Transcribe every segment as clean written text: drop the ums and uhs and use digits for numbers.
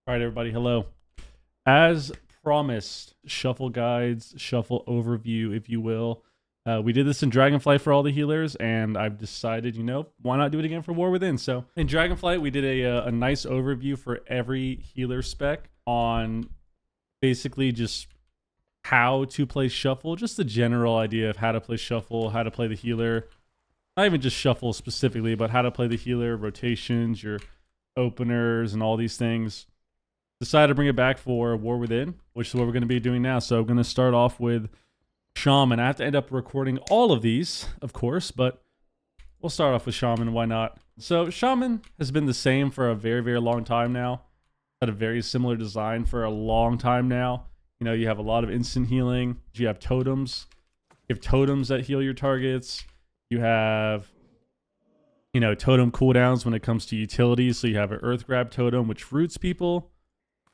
All right, everybody, hello. As promised, shuffle guides, shuffle overview, if you will. We did this in Dragonflight for all the healers, and I've decided, why not do it again for War Within? So in Dragonflight, we did a nice overview for every healer spec on basically just how to play shuffle, just the general idea of how to play shuffle, how to play the healer. Not even just shuffle specifically, but how to play the healer, rotations, your openers, and all these things. Decided to bring it back for War Within, which is what we're going to be doing now. So I'm going to start off with Shaman. I have to end up recording all of these, of course, but we'll start off with Shaman. Why not? So Shaman has been the same for a very, very long time now. Had a very similar design for a long time now. You have a lot of instant healing. You have totems. You have totems that heal your targets. You have totem cooldowns when it comes to utilities. So you have an Earth Grab totem, which roots people.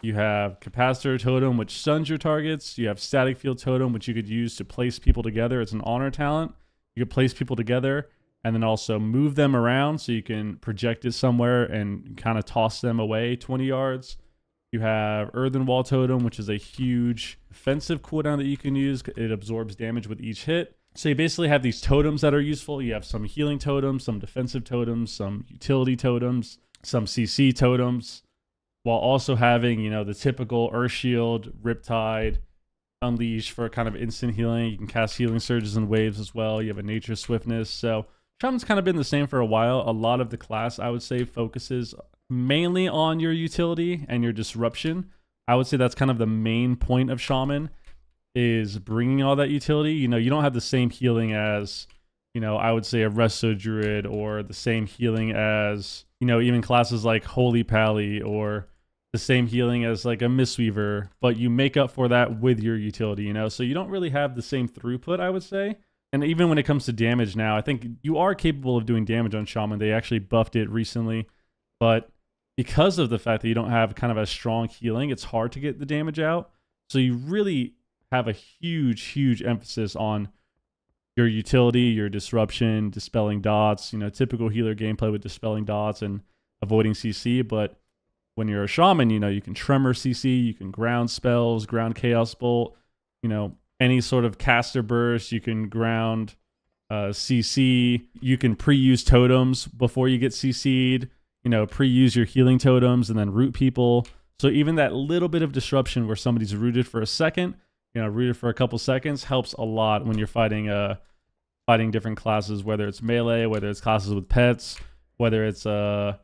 You have Capacitor Totem, which stuns your targets. You have Static Field Totem, which you could use to place people together. It's an honor talent. You could place people together and then also move them around so you can project it somewhere and kind of toss them away 20 yards. You have Earthen Wall Totem, which is a huge defensive cooldown that you can use. It absorbs damage with each hit. So you basically have these totems that are useful. You have some healing totems, some defensive totems, some utility totems, some CC totems, while also having, the typical Earth Shield, Riptide, Unleash for kind of instant healing. You can cast healing surges and waves as well. You have a Nature Swiftness. So Shaman's kind of been the same for a while. A lot of the class, I would say, focuses mainly on your utility and your disruption. I would say that's kind of the main point of Shaman, is bringing all that utility. You don't have the same healing as, I would say a Resto Druid, or the same healing as, even classes like Holy Pally, or the same healing as like a Mistweaver, but you make up for that with your utility, so you don't really have the same throughput, I would say. And even when it comes to damage now, I think you are capable of doing damage on Shaman. They actually buffed it recently, but because of the fact that you don't have kind of a strong healing, it's hard to get the damage out. So you really have a huge emphasis on your utility, your disruption, dispelling dots, typical healer gameplay with dispelling dots and avoiding CC. But when you're a shaman, you can tremor CC, you can ground spells, ground chaos bolt, any sort of caster burst, you can ground CC, you can pre-use totems before you get CC'd, pre-use your healing totems and then root people. So even that little bit of disruption where somebody's rooted for a second, rooted for a couple seconds, helps a lot when you're fighting different classes, whether it's melee, whether it's classes with pets, whether it's a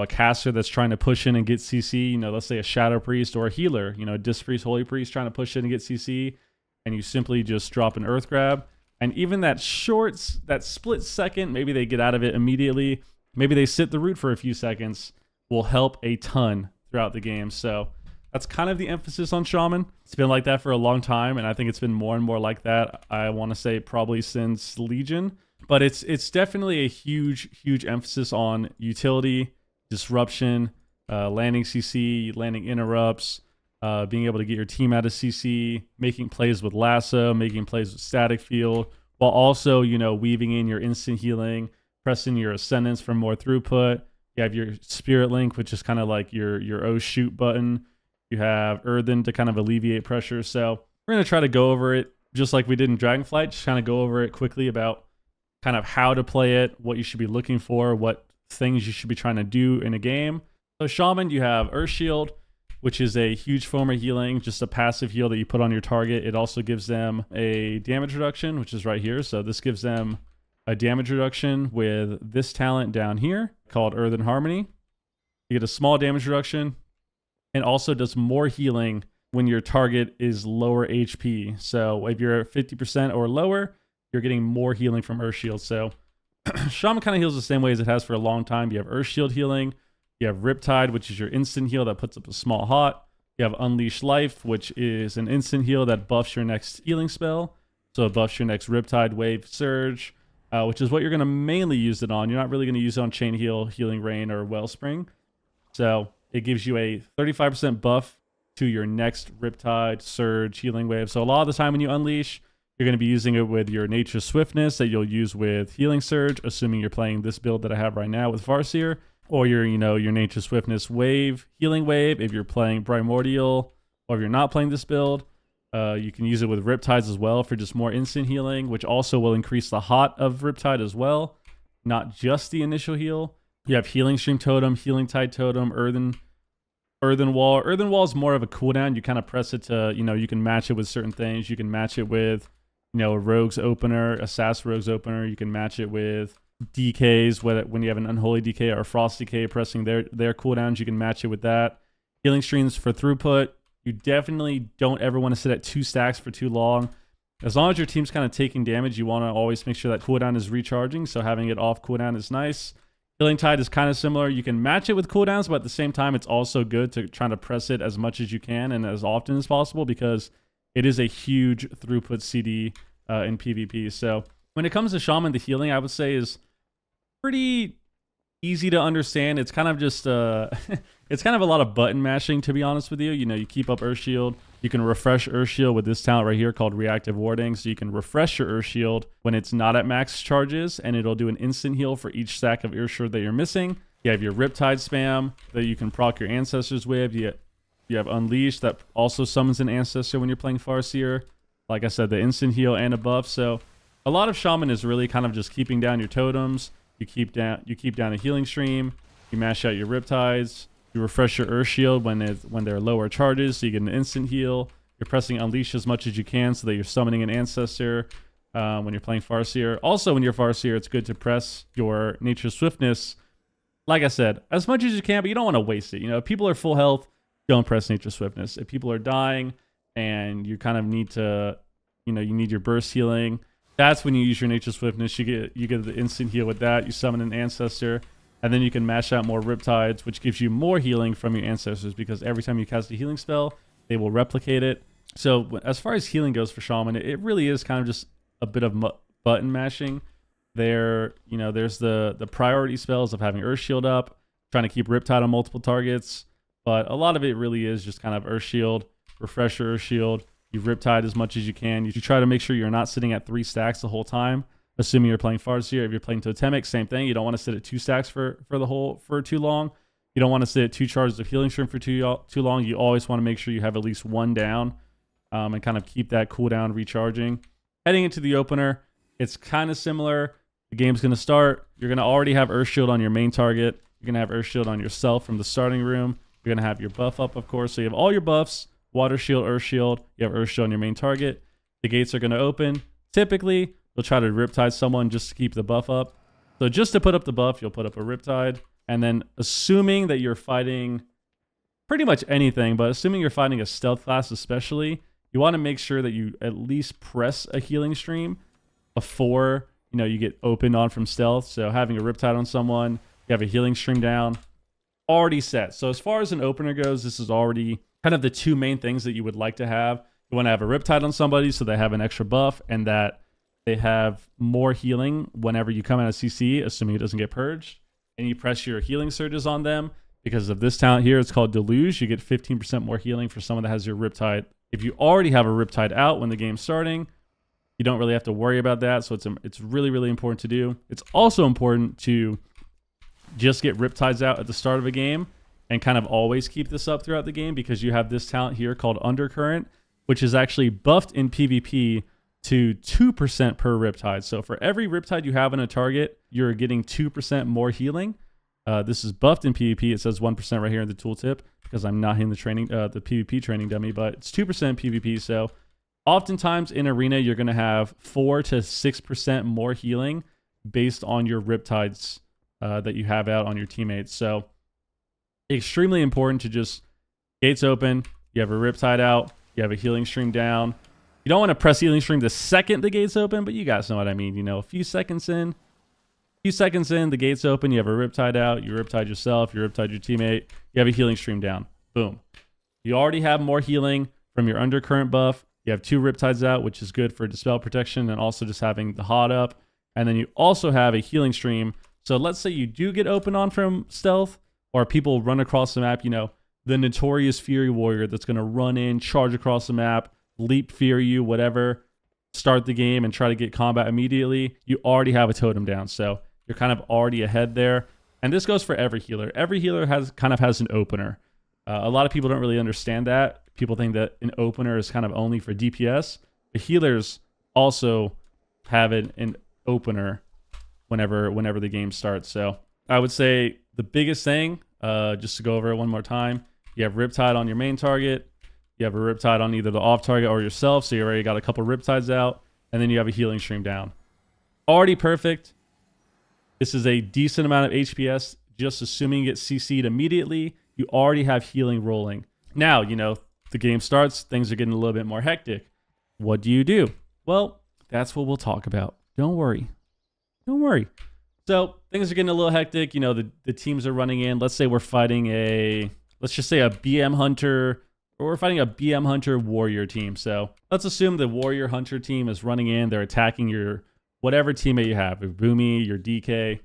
caster that's trying to push in and get CC, let's say a Shadow Priest or a healer, a Disc Priest, Holy Priest trying to push in and get CC, and you simply just drop an Earth Grab. And even that split second, maybe they get out of it immediately, maybe they sit the root for a few seconds, will help a ton throughout the game. So that's kind of the emphasis on Shaman. It's been like that for a long time, and I think it's been more and more like that, I want to say probably since Legion. But it's definitely a huge emphasis on utility, disruption, landing CC, landing interrupts, being able to get your team out of CC, making plays with lasso, making plays with static field, while also, weaving in your instant healing, pressing your ascendance for more throughput. You have your Spirit Link, which is kind of like your O shoot button. You have Earthen to kind of alleviate pressure. So we're going to try to go over it just like we did in Dragonflight, just kind of go over it quickly about kind of how to play it, what you should be looking for, what things you should be trying to do in a game. So Shaman, you have Earth Shield, which is a huge form of healing, just a passive heal that you put on your target. It also gives them a damage reduction, which is right here. So this gives them a damage reduction with this talent down here called Earthen Harmony. You get a small damage reduction, and also does more healing when your target is lower HP. So if you're at 50% or lower, you're getting more healing from Earth Shield. So Shaman kind of heals the same way as it has for a long time. You have Earth Shield healing. You have Riptide, which is your instant heal that puts up a small hot. You have Unleash Life, which is an instant heal that buffs your next healing spell. So it buffs your next Riptide, Wave, Surge, which is what you're going to mainly use it on. You're not really going to use it on Chain Heal, Healing Rain, or Wellspring. So it gives you a 35% buff to your next Riptide, Surge, Healing Wave. So a lot of the time when you Unleash, you're going to be using it with your Nature Swiftness that you'll use with Healing Surge, assuming you're playing this build that I have right now with Farseer. or your, your Nature Swiftness wave, healing wave if you're playing Primordial, or if you're not playing this build. You can use it with Riptides as well for just more instant healing, which also will increase the hot of Riptide as well, not just the initial heal. You have Healing Stream Totem, Healing Tide Totem, Earthen Wall. Earthen Wall is more of a cooldown. You kind of press it to, you can match it with certain things. You can match it with, a Rogue's Opener, a Sass Rogue's Opener. You can match it with DKs, when you have an Unholy DK or a Frost DK pressing their cooldowns. You can match it with that. Healing Streams for throughput. You definitely don't ever want to sit at 2 stacks for too long. As long as your team's kind of taking damage, you want to always make sure that cooldown is recharging, so having it off cooldown is nice. Healing Tide is kind of similar. You can match it with cooldowns, but at the same time, it's also good to try to press it as much as you can and as often as possible, because it is a huge throughput CD in PvP. So when it comes to Shaman, the healing, I would say, is pretty easy to understand. It's kind of just it's kind of a lot of button mashing, to be honest with you. You keep up Earth Shield. You can refresh Earth Shield with this talent right here called Reactive Warding. So you can refresh your Earth Shield when it's not at max charges, and it'll do an instant heal for each stack of Earth Shield that you're missing. You have your Riptide spam that you can proc your ancestors with. You have Unleash that also summons an ancestor when you're playing Farseer. Like I said, the instant heal and a buff. So a lot of Shaman is really kind of just keeping down your totems. You keep down a healing stream. You mash out your Riptides. You refresh your Earth Shield when there are lower charges, so you get an instant heal. You're pressing Unleash as much as you can so that you're summoning an ancestor when you're playing Farseer. Also, when you're Farseer, it's good to press your Nature Swiftness, like I said, as much as you can, but you don't want to waste it. If people are full health, don't press Nature Swiftness. If people are dying and you kind of need to, you need your burst healing, that's when you use your Nature Swiftness. You get the instant heal with that. You summon an ancestor, and then you can mash out more Riptides, which gives you more healing from your ancestors, because every time you cast a healing spell, they will replicate it. So as far as healing goes for Shaman, it really is kind of just a bit of button mashing. There's the priority spells of having Earth Shield up, trying to keep Riptide on multiple targets, but a lot of it really is just kind of Earth Shield, refresh your Earth Shield. You Riptide as much as you can. You try to make sure you're not sitting at 3 stacks the whole time, assuming you're playing Farseer. If you're playing Totemic, same thing. You don't want to sit at 2 stacks for too long. You don't want to sit at 2 charges of Healing Stream for too long. You always want to make sure you have at least 1 down and kind of keep that cooldown recharging. Heading into the opener, it's kind of similar. The game's going to start. You're going to already have Earth Shield on your main target. You're going to have Earth Shield on yourself from the starting room. You're going to have your buff up, of course. So you have all your buffs. Water Shield, Earth Shield. You have Earth Shield on your main target. The gates are going to open. Typically, you'll try to Riptide someone just to keep the buff up. So just to put up the buff, you'll put up a Riptide. And then assuming that you're fighting pretty much anything, but assuming you're fighting a stealth class especially, you want to make sure that you at least press a healing stream before you get opened on from stealth. So having a Riptide on someone, you have a healing stream down, already set. So as far as an opener goes, this is already kind of the 2 main things that you would like to have. You want to have a Riptide on somebody so they have an extra buff and that they have more healing whenever you come out of CC, assuming it doesn't get purged. And you press your healing surges on them. Because of this talent here, it's called Deluge. You get 15% more healing for someone that has your Riptide. If you already have a Riptide out when the game's starting, you don't really have to worry about that. So it's really, really important to do. It's also important to just get Riptides out at the start of a game and kind of always keep this up throughout the game, because you have this talent here called Undercurrent, which is actually buffed in PvP to 2% per Riptide. So for every Riptide you have in a target, you're getting 2% more healing. This is buffed in PvP. It says 1% right here in the tooltip, because I'm not in the PvP training dummy, but it's 2% PvP. So oftentimes in Arena, you're going to have 4 to 6% more healing based on your Riptides that you have out on your teammates. So extremely important to just gates open, you have a Riptide out, you have a healing stream down. You don't want to press healing stream the second the gates open, but you guys know what I mean. A few seconds in, the gates open, you have a Riptide out, you Riptide yourself, you Riptide your teammate, you have a healing stream down. Boom. You already have more healing from your Undercurrent buff. You have 2 Riptides out, which is good for Dispel Protection and also just having the hot up. And then you also have a healing stream. So let's say you do get open on from stealth, or people run across the map, the notorious Fury Warrior that's going to run in, charge across the map, leap Fury you, whatever, start the game and try to get combat immediately. You already have a totem down, so you're kind of already ahead there. And this goes for every healer. Every healer has an opener. A lot of people don't really understand that. People think that an opener is kind of only for DPS. The healers also have an opener whenever the game starts. So I would say the biggest thing, just to go over it one more time, you have Riptide on your main target. You have a Riptide on either the off target or yourself. So you already got a couple Riptides out. And then you have a healing stream down. Already perfect. This is a decent amount of HPS. Just assuming you get CC'd immediately, you already have healing rolling. Now, the game starts. Things are getting a little bit more hectic. What do you do? Well, that's what we'll talk about. Don't worry. Don't worry. So things are getting a little hectic. The teams are running in. Let's say we're fighting let's just say a BM Hunter, or we're fighting a BM Hunter Warrior team. So let's assume the Warrior Hunter team is running in. They're attacking your whatever teammate you have, your Boomy, your DK.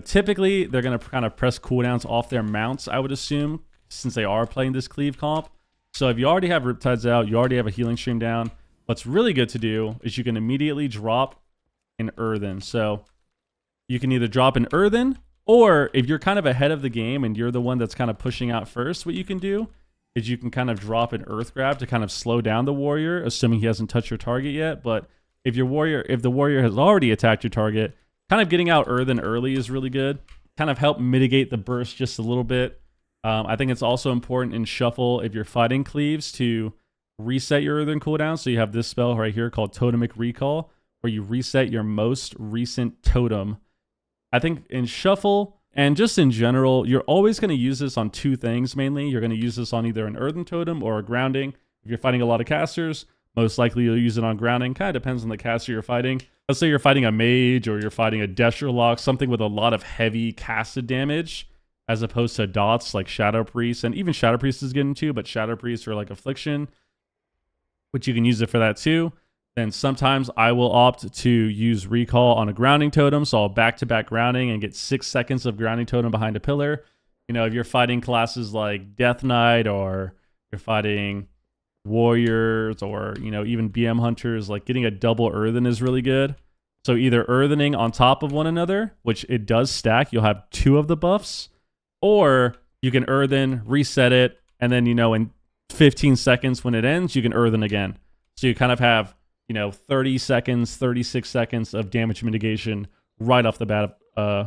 Typically they're going to kind of press cooldowns off their mounts, I would assume, since they are playing this cleave comp. So if you already have Riptides out, you already have a healing stream down, what's really good to do is you can immediately drop an Earthen. So you can either drop an Earthen, or if you're kind of ahead of the game and you're the one that's kind of pushing out first, what you can do is you can kind of drop an Earth Grab to kind of slow down the warrior, assuming he hasn't touched your target yet. But if the warrior has already attacked your target, kind of getting out Earthen early is really good. Kind of help mitigate the burst just a little bit. I think it's also important in Shuffle, if you're fighting cleaves, to reset your Earthen cooldown. So you have this spell right here called Totemic Recall, where you reset your most recent totem. I think in Shuffle, and just in general, you're always going to use this on two things mainly. You're going to use this on either an Earthen totem or a grounding. If you're fighting a lot of casters, most likely you'll use it on grounding. Kind of depends on the caster you're fighting. Let's say you're fighting a mage or you're fighting a Destro Lock, something with a lot of heavy casted damage, as opposed to dots like Shadow Priest. And even Shadow Priest is getting to, but Shadow Priest or like Affliction, which you can use it for that too. Then sometimes I will opt to use Recall on a grounding totem. So I'll back-to-back grounding and get 6 seconds of grounding totem behind a pillar. If you're fighting classes like Death Knight, or you're fighting warriors, or even BM hunters, like getting a double Earthen is really good. So either Earthening on top of one another, which it does stack, you'll have 2 of the buffs, or you can Earthen, reset it, and then in 15 seconds when it ends, you can Earthen again. So you kind of have 30 seconds, 36 seconds of damage mitigation right off the bat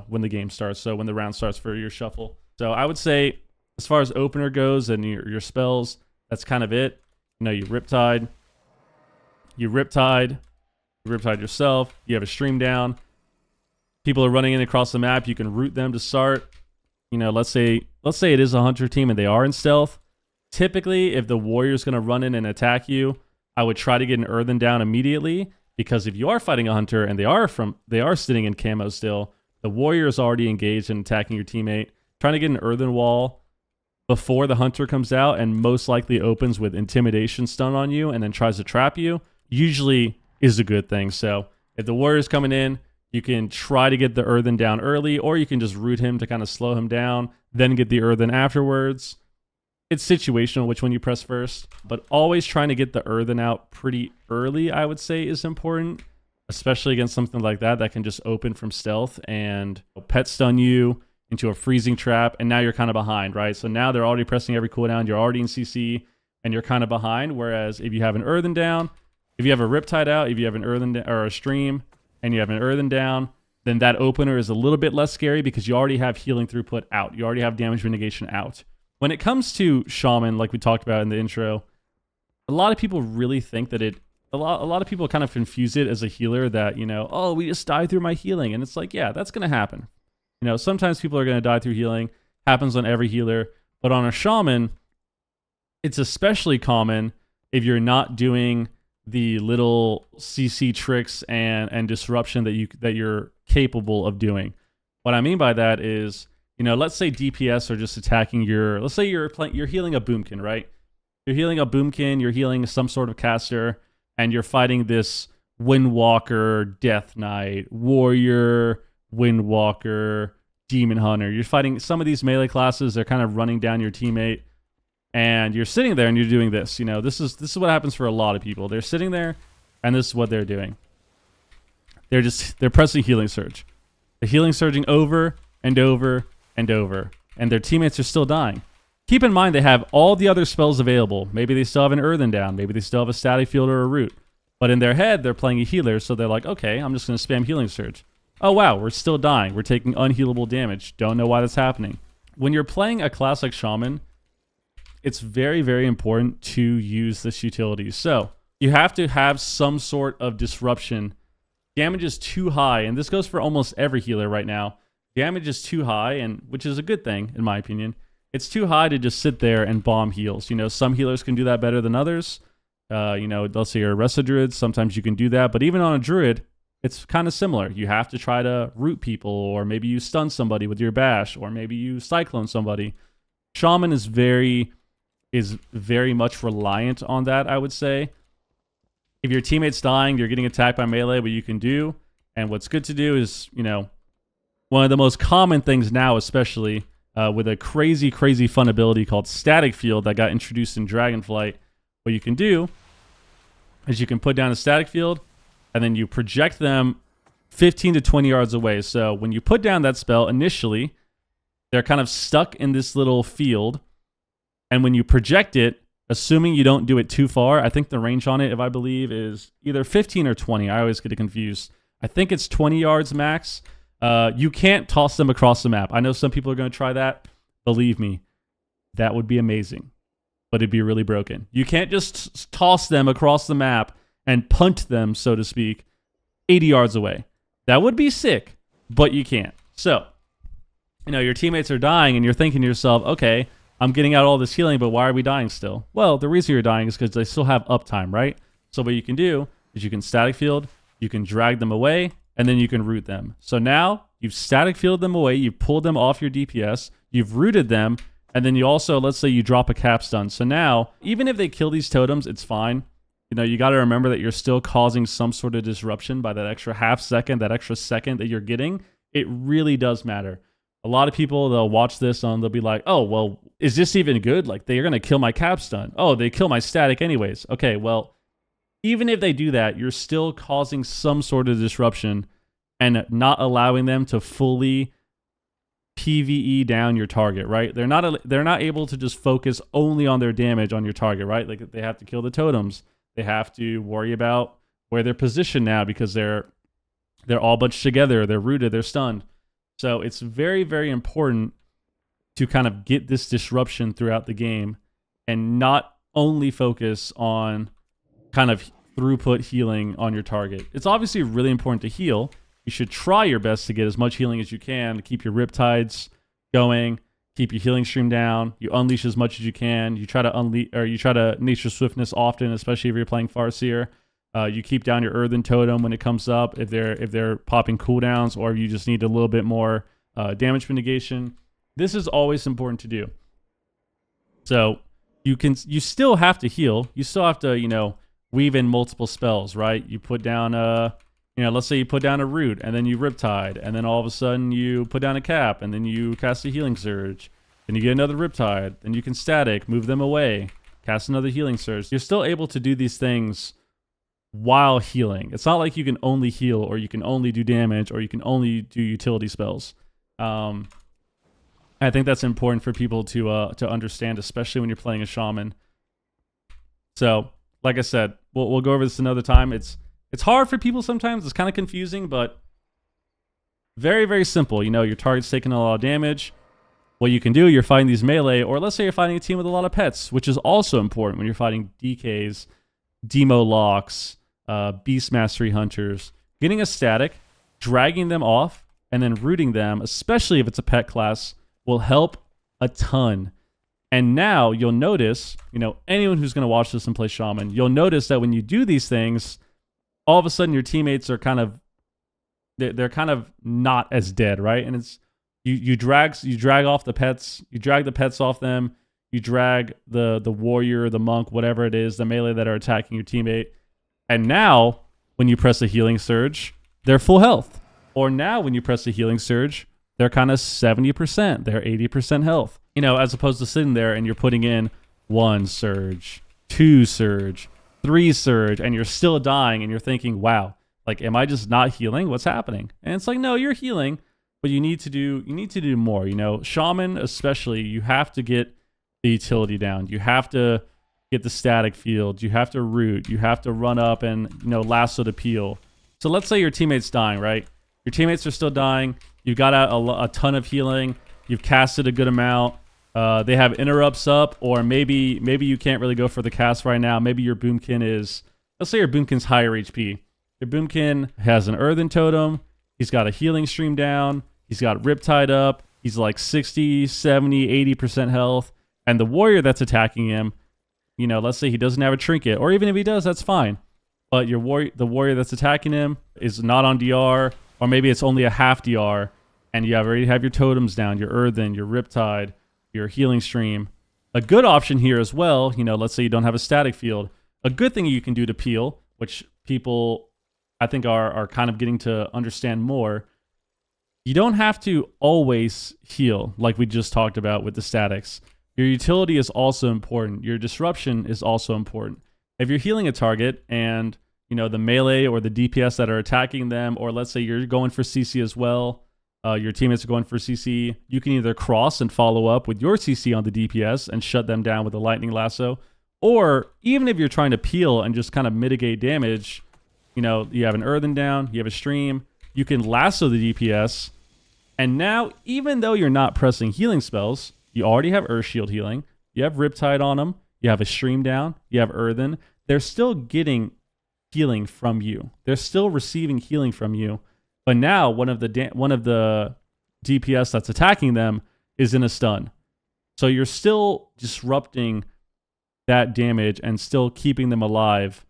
when the game starts. So when the round starts for your Shuffle. So I would say, as far as opener goes and your spells, that's kind of it. You Riptide yourself, you have a stream down. People are running in across the map, you can root them to start. Let's say it is a hunter team and they are in stealth. Typically, if the warrior's going to run in and attack you, I would try to get an Earthen down immediately, because if you are fighting a hunter and they are sitting in camo still, the warrior is already engaged in attacking your teammate. Trying to get an Earthen wall before the hunter comes out and most likely opens with intimidation stun on you and then tries to trap you, usually is a good thing. So if the warrior's coming in, you can try to get the Earthen down early, or you can just root him to kind of slow him down, then get the Earthen afterwards. It's situational which one you press first, but always trying to get the Earthen out pretty early, I would say, is important, especially against something like that can just open from stealth and pet stun you into a freezing trap, and now you're kind of behind, right? So now they're already pressing every cooldown, you're already in CC, and you're kind of behind, whereas if you have an Earthen down, if you have a Riptide out, if you have an Earthen or a stream, and you have an Earthen down, then that opener is a little bit less scary because you already have healing throughput out. You already have damage mitigation out. When it comes to Shaman, like we talked about in the intro, a lot of people really think that a lot of people kind of confuse it as a healer that, oh, we just die through my healing. And it's like, yeah, that's going to happen. Sometimes people are going to die through healing. Happens on every healer. But on a Shaman, it's especially common if you're not doing the little CC tricks and disruption that you're capable of doing. What I mean by that is, let's say DPS are just attacking let's say you're healing a Boomkin, right? You're healing a Boomkin, you're healing some sort of caster, and you're fighting this Windwalker, Death Knight, Warrior, Windwalker, Demon Hunter. You're fighting some of these melee classes, they're kind of running down your teammate, and you're sitting there and you're doing this. This is what happens for a lot of people. They're sitting there, and this is what they're doing. They're pressing Healing Surge. The Healing Surging over, and over and over, and their teammates are still dying. Keep in mind they have all the other spells available. Maybe they still have an Earthen down. Maybe they still have a Static Field or a Root. But in their head, they're playing a healer, so they're like, okay, I'm just going to spam Healing Surge. Oh, wow, we're still dying. We're taking unhealable damage. Don't know why that's happening. When you're playing a class like Shaman, it's very, very important to use this utility. So you have to have some sort of disruption. Damage is too high, and this goes for almost every healer right now. Damage is too high, and which is a good thing, in my opinion. It's too high to just sit there and bomb heals. You know, some healers can do that better than others. You know, let's say you're a Resto Druid. Sometimes you can do that. But even on a Druid, it's kind of similar. You have to try to root people, or maybe you stun somebody with your bash, or maybe you cyclone somebody. Shaman is very much reliant on that, I would say. If your teammate's dying, you're getting attacked by melee, what you can do, and what's good to do is, you know, one of the most common things now, especially with a crazy, crazy fun ability called Static Field that got introduced in Dragonflight, what you can do is you can put down a Static Field, and then you project them 15 to 20 yards away. So when you put down that spell, initially, they're kind of stuck in this little field, and when you project it, assuming you don't do it too far, I think the range on it, if I believe, is either 15 or 20. I always get it confused. I think it's 20 yards max. You can't toss them across the map. I know some people are going to try that. Believe me, that would be amazing, but it'd be really broken. You can't just toss them across the map and punt them, so to speak, 80 yards away. That would be sick, but you can't. So, you know, your teammates are dying, and you're thinking to yourself, okay, I'm getting out all this healing, but why are we dying still? Well, the reason you're dying is because they still have uptime, right? So what you can do is you can Static Field, you can drag them away, and then you can root them. So now you've Static Fielded them away, you've pulled them off your DPS, you've rooted them, and then you also, let's say you drop a cap stun. So now, even if they kill these totems, it's fine. You know, you got to remember that you're still causing some sort of disruption by that extra half second, that extra second that you're getting. It really does matter. A lot of people, they'll watch this and they'll be like, oh, well, is this even good? Like, they're going to kill my cap stun. Oh, they kill my static anyways. Okay, well, even if they do that, you're still causing some sort of disruption and not allowing them to fully PvE down your target, right? They're not able to just focus only on their damage on your target, right? Like, they have to kill the totems. They have to worry about where they're positioned now because they're all bunched together. They're rooted. They're stunned. So it's very, very important to kind of get this disruption throughout the game and not only focus on kind of throughput healing on your target. It's obviously really important to heal. You should try your best to get as much healing as you can to keep your riptides going, keep your healing stream down. You unleash as much as you can. You try to Nature Swiftness often, especially if you're playing Farseer. You keep down your Earthen Totem when it comes up if they're popping cooldowns, or if you just need a little bit more damage mitigation. This is always important to do. So you still have to heal. You still have to, weave in multiple spells, right? You put down let's say you put down a root and then you Riptide, and then all of a sudden you put down a cap and then you cast a Healing Surge. Then you get another Riptide. Then you can static, move them away, cast another Healing Surge. You're still able to do these things while healing. It's not like you can only heal, or you can only do damage, or you can only do utility spells. I think that's important for people to understand, especially when you're playing a shaman. So, like I said, we'll go over this another time. It's hard for people sometimes. It's kind of confusing, but very, very simple. Your target's taking a lot of damage. What you can do, you're fighting these melee, or let's say you're fighting a team with a lot of pets, which is also important when you're fighting DKs, Demo Locks, Beast Mastery Hunters. Getting a static, dragging them off, and then rooting them, especially if it's a pet class, will help a ton. And now you'll notice, anyone who's going to watch this and play Shaman, you'll notice that when you do these things, all of a sudden your teammates are they're kind of not as dead, right? And it's you drag off the pets, you drag the pets off them, you drag the warrior, the monk, whatever it is, the melee that are attacking your teammate. And now when you press a Healing Surge, they're full health. Or now when you press a Healing Surge, they're kind of 70%, they're 80% health. As opposed to sitting there and you're putting in 1 surge, 2 surge, 3 surge, and you're still dying and you're thinking, wow, like, am I just not healing? What's happening? And it's like, no, you're healing, but you need to do more. You know, Shaman especially, you have to get the utility down. You have to get the static field. You have to root. You have to run up and, you know, lasso to peel. So let's say your teammate's dying, right? Your teammates are still dying. You've got a ton of healing. You've casted a good amount. They have interrupts up, or maybe you can't really go for the cast right now. Maybe your Boomkin is, let's say your Boomkin's higher HP. Your Boomkin has an Earthen Totem. He's got a healing stream down. He's got Riptide up. He's like 60, 70, 80% health. And the warrior that's attacking him, you know, let's say he doesn't have a trinket, or even if he does, that's fine. But the warrior that's attacking him is not on DR, or maybe it's only a half DR, and you already have your totems down, your Earthen, your Riptide, your healing stream. A good option here as well, you know, let's say you don't have a static field. A good thing you can do to peel, which people I think are kind of getting to understand more. You don't have to always heal like we just talked about with the statics. Your utility is also important. Your disruption is also important. If you're healing a target and, you know, the melee or the DPS that are attacking them, or let's say you're going for CC as well, your teammates are going for CC, you can either cross and follow up with your CC on the DPS and shut them down with a lightning lasso, or even if you're trying to peel and just kind of mitigate damage, you know, you have an Earthen down, you have a stream, you can lasso the DPS, and now, even though you're not pressing healing spells, you already have Earth Shield healing, you have Riptide on them, you have a stream down, you have Earthen, they're still getting healing from you. They're still receiving healing from you, but now one of the DPS that's attacking them is in a stun. So you're still disrupting that damage and still keeping them alive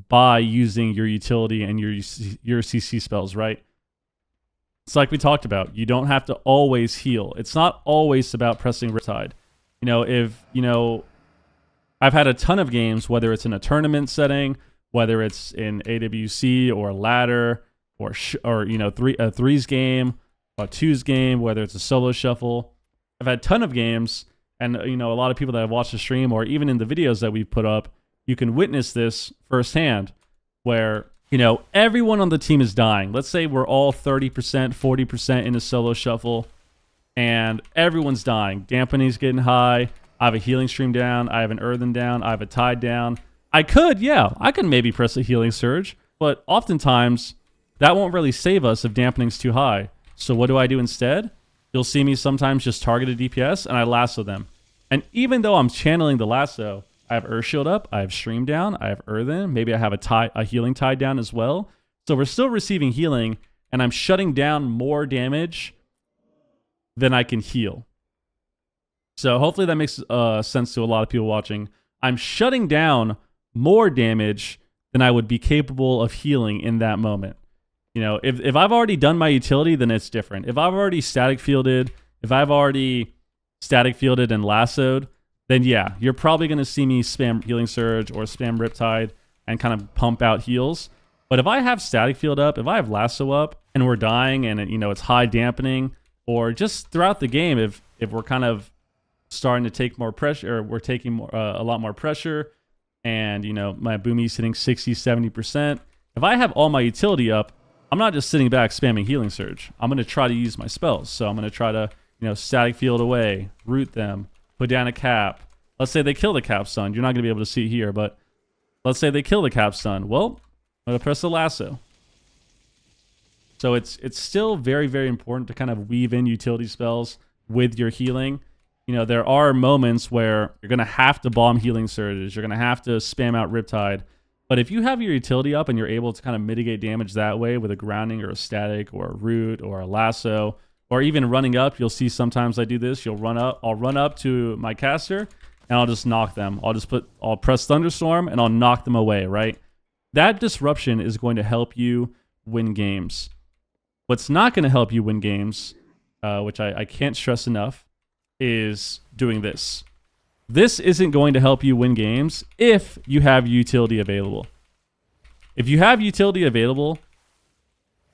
by using your utility and your CC spells, right? It's like we talked about. You don't have to always heal. It's not always about pressing Riptide. You know, if, you know, I've had a ton of games, whether it's in a tournament setting, whether it's in AWC or ladder or you know, a threes game, a twos game, whether it's a solo shuffle. I've had a ton of games, and, you know, a lot of people that have watched the stream or even in the videos that we've put up, you can witness this firsthand where, you know, everyone on the team is dying. Let's say we're all 30%, 40% in a solo shuffle, and everyone's dying. Dampening's getting high. I have a healing stream down. I have an Earthen down. I have a Tide down. I could maybe press a healing surge, but oftentimes that won't really save us if dampening's too high. So what do I do instead? You'll see me sometimes just target a DPS and I lasso them. And even though I'm channeling the lasso, I have Earth Shield up, I have Stream down, I have Earthen, maybe I have a healing Tide down as well. So we're still receiving healing, and I'm shutting down more damage than I can heal. So hopefully that makes sense to a lot of people watching. I'm shutting down more damage than I would be capable of healing in that moment. You know, if I've already done my utility, then it's different. If I've already static fielded, if I've already static fielded and lassoed, then yeah, you're probably going to see me spam Healing Surge or spam Riptide and kind of pump out heals. But if I have static field up, if I have lasso up and we're dying and, you know, it's high dampening, or just throughout the game, if we're kind of starting to take more pressure, or we're taking a lot more pressure, and, you know, my Boomy's hitting 60, 70%, if I have all my utility up, I'm not just sitting back spamming Healing Surge. I'm going to try to use my spells. So I'm going to try to, you know, static field away, root them, put down a cap. Let's say they kill the cap stun. You're not going to be able to see here, but let's say they kill the cap stun. Well, I'm going to press the lasso. So it's still very, very important to kind of weave in utility spells with your healing. You know, there are moments where you're going to have to bomb Healing Surges. You're going to have to spam out Riptide. But if you have your utility up and you're able to kind of mitigate damage that way with a grounding or a static or a root or a lasso, or even running up, you'll see sometimes I do this. I'll run up to my caster and I'll just knock them. I'll press Thunderstorm and I'll knock them away, right? That disruption is going to help you win games. What's not going to help you win games, which I can't stress enough, is doing this. This isn't going to help you win games if you have utility available. If you have utility available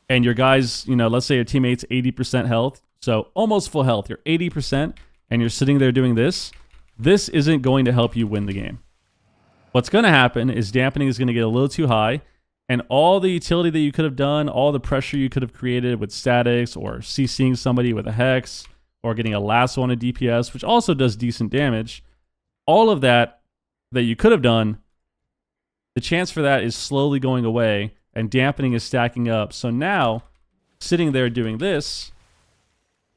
and your guys, you know, let's say your teammate's 80% health, so almost full health, you're 80%, and you're sitting there doing this, this isn't going to help you win the game. What's going to happen is dampening is going to get a little too high, And all the utility that you could have done, all the pressure you could have created with statics or CCing somebody with a hex or getting a lasso on a DPS, which also does decent damage, all of that you could have done, the chance for that is slowly going away and dampening is stacking up. So now, sitting there doing this,